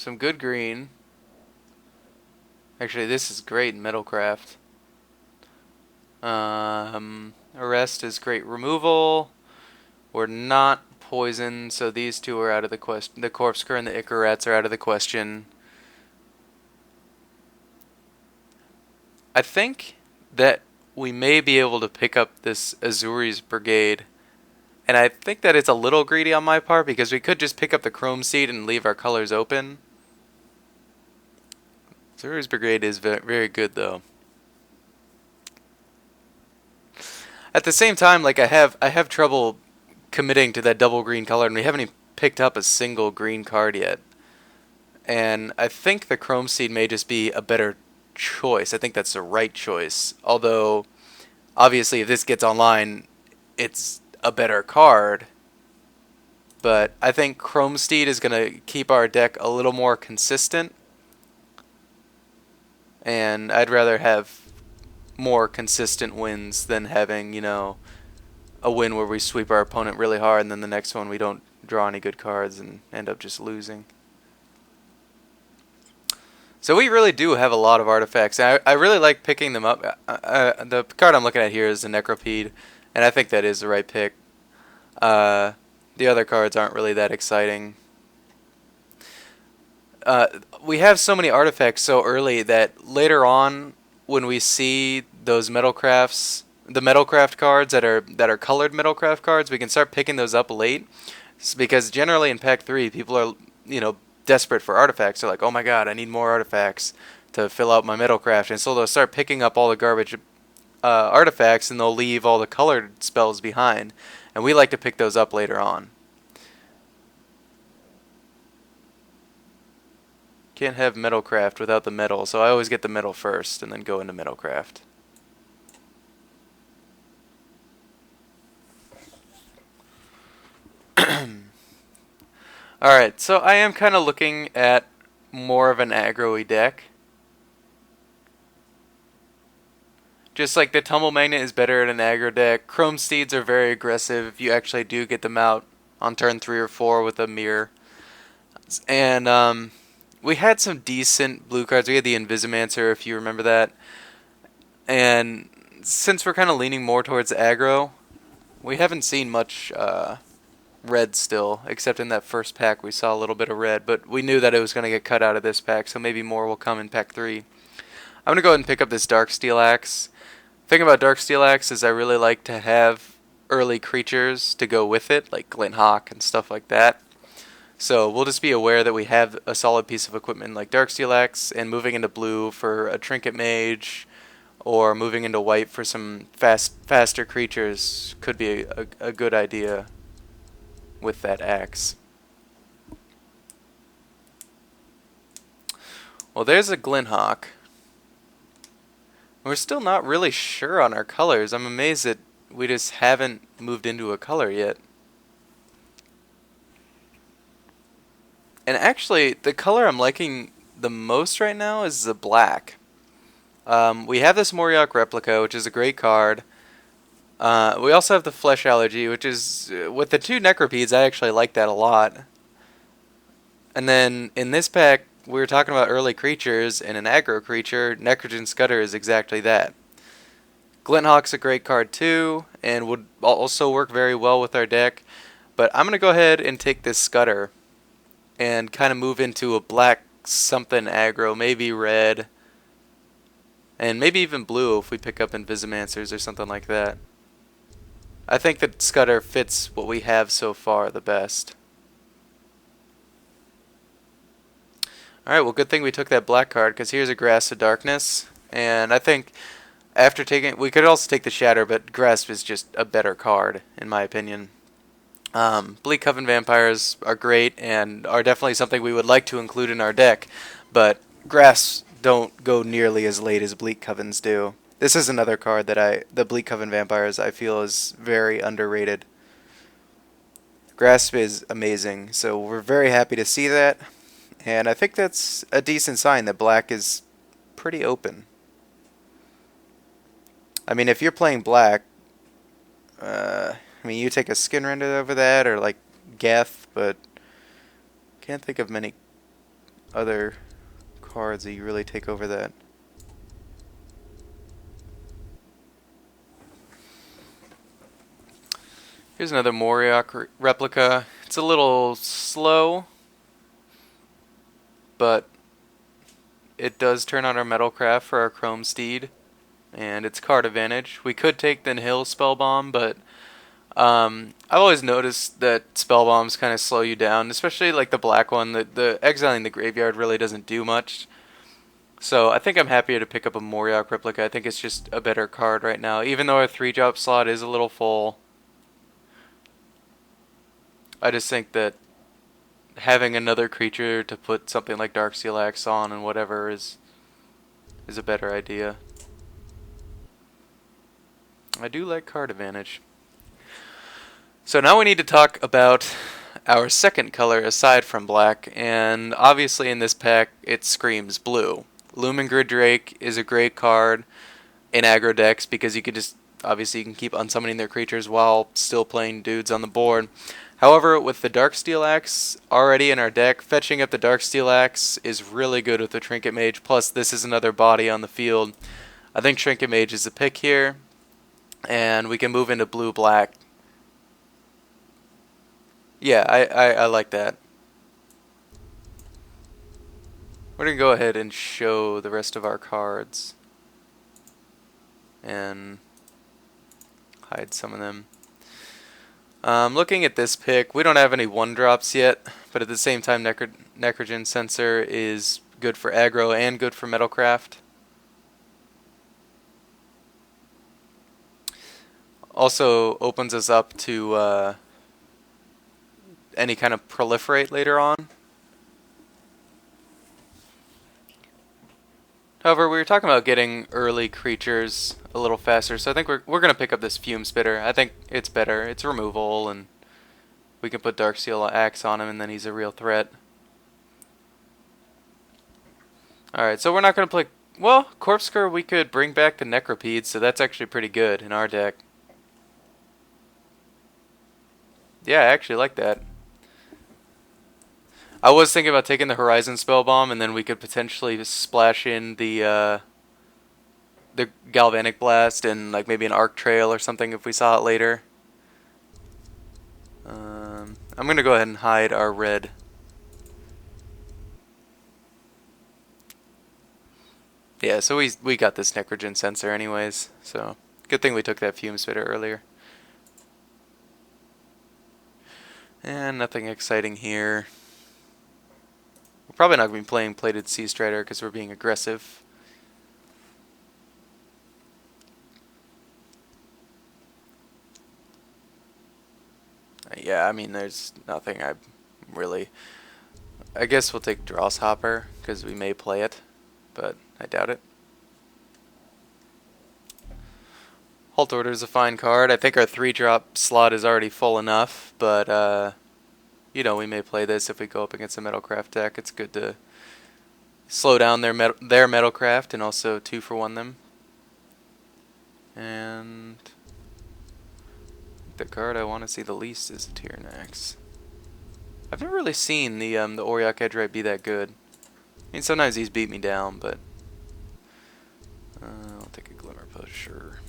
some good green. Actually, this is great in Metalcraft. Arrest is great removal. We're not poisoned, so these two are out of the question. The Corpscrew and the Icarats are out of the question. I think that we may be able to pick up this Azuri's Brigade. And I think that it's a little greedy on my part because we could just pick up the Chrome Seed and leave our colors open. Azuri's Brigade is very good though. At the same time, like I have trouble committing to that double green color, and we haven't even picked up a single green card yet. And I think the Chrome Seed may just be a better choice. I think that's the right choice. Although, obviously, if this gets online, it's a better card. But I think Chrome Steed is going to keep our deck a little more consistent. And I'd rather have more consistent wins than having, a win where we sweep our opponent really hard and then the next one we don't draw any good cards and end up just losing. So we really do have a lot of artifacts. I really like picking them up. The card I'm looking at here is the Necropede, and I think that is the right pick. The other cards aren't really that exciting. We have so many artifacts so early that later on, when we see those Metalcrafts, the Metalcraft cards that are colored Metalcraft cards, we can start picking those up late. Because generally in Pack 3, people are, desperate for artifacts. They're like, oh my god, I need more artifacts to fill out my Metalcraft. And so they'll start picking up all the garbage artifacts and they'll leave all the colored spells behind. And we like to pick those up later on. Can't have Metalcraft without the metal, so I always get the metal first and then go into Metalcraft. Alright, so I am kind of looking at more of an aggro-y deck. Just like the Tumble Magnet is better in an aggro deck. Chrome Steeds are very aggressive if you actually do get them out on turn 3 or 4 with a mirror. And we had some decent blue cards. We had the Invisimancer, if you remember that. And since we're kind of leaning more towards aggro, we haven't seen much red still, except in that first pack we saw a little bit of red, but we knew that it was going to get cut out of this pack, so maybe more will come in pack 3. I'm going to go ahead and pick up this Dark Steel Axe. The thing about Dark Steel Axe is I really like to have early creatures to go with it, like Glint Hawk and stuff like that. So we'll just be aware that we have a solid piece of equipment like Dark Steel Axe, and moving into blue for a Trinket Mage, or moving into white for some faster creatures could be a good idea with that axe. Well, there's a Glint Hawk. We're still not really sure on our colors. I'm amazed that we just haven't moved into a color yet. And actually, the color I'm liking the most right now is the black. We have this Moriok Replica, which is a great card. We also have the Flesh Allergy, which is, with the 2 Necropedes, I actually like that a lot. And then in this pack, we were talking about early creatures, and an aggro creature, Necrogen Scudder is exactly that. Glint Hawk's a great card too, and would also work very well with our deck. But I'm going to go ahead and take this Scudder and kind of move into a black something aggro, maybe red, and maybe even blue if we pick up Invisimancers or something like that. I think that Scudder fits what we have so far the best. Alright, well, good thing we took that black card, because here's a Grasp of Darkness. And I think after taking... we could also take the Shatter, but Grasp is just a better card, in my opinion. Bleak Coven Vampires are great, and are definitely something we would like to include in our deck. But Grasps don't go nearly as late as Bleak Covens do. This is another card that the Bleak Coven Vampires, I feel is very underrated. Grasp is amazing, so we're very happy to see that. And I think that's a decent sign that black is pretty open. I mean, if you're playing black, you take a Skin Render over that, or like Geth, but can't think of many other cards that you really take over that. Here's another Moriok replica. It's a little slow, but it does turn on our Metalcraft for our Chrome Steed, and it's card advantage. We could take the Nihil Spellbomb, but I've always noticed that Spellbombs kind of slow you down, especially like the black one. The exiling the graveyard really doesn't do much. So I think I'm happier to pick up a Moriok replica. I think it's just a better card right now, even though our 3-drop slot is a little full. I just think that having another creature to put something like Darksteel Axe on and whatever is a better idea. I do like card advantage. So now we need to talk about our second color aside from black, and obviously in this pack it screams blue. Lumen Grid Drake is a great card in aggro decks because you can just obviously you can keep unsummoning their creatures while still playing dudes on the board. However, with the Darksteel Axe already in our deck, fetching up the Darksteel Axe is really good with the Trinket Mage, plus this is another body on the field. I think Trinket Mage is a pick here, and we can move into blue-black. Yeah, I like that. We're going to go ahead and show the rest of our cards and hide some of them. Looking at this pick, we don't have any 1-drops yet, but at the same time Necrogen Sensor is good for aggro and good for Metalcraft. Also opens us up to any kind of proliferate later on. However, we were talking about getting early creatures a little faster, so I think we're going to pick up this Fume Spitter. I think it's better. It's removal, and we can put Darksteel Axe on him, and then he's a real threat. Alright, so we're not going to play... Well, Corpscur we could bring back the Necropede, so that's actually pretty good in our deck. Yeah, I actually like that. I was thinking about taking the Horizon Spellbomb, and then we could potentially splash in the Galvanic Blast and like maybe an Arc Trail or something if we saw it later. I'm gonna go ahead and hide our red. Yeah, so we got this Necrogen Sensor anyways, so good thing we took that Fume Spitter earlier. And nothing exciting here. We're probably not going to be playing Plated Sea Strider because we're being aggressive. Yeah, I mean, there's nothing I really... I guess we'll take Dross Hopper because we may play it, but I doubt it. Halt Order is a fine card. I think our 3-drop slot is already full enough, but you know, we may play this if we go up against a Metalcraft deck. It's good to slow down their Metalcraft and also 2-for-1 them. And the card I want to see the least is the Tyranax. I've never really seen the Auriok Edgerite be that good. I mean, sometimes he's beat me down, but I'll take a Glimmer Pusher.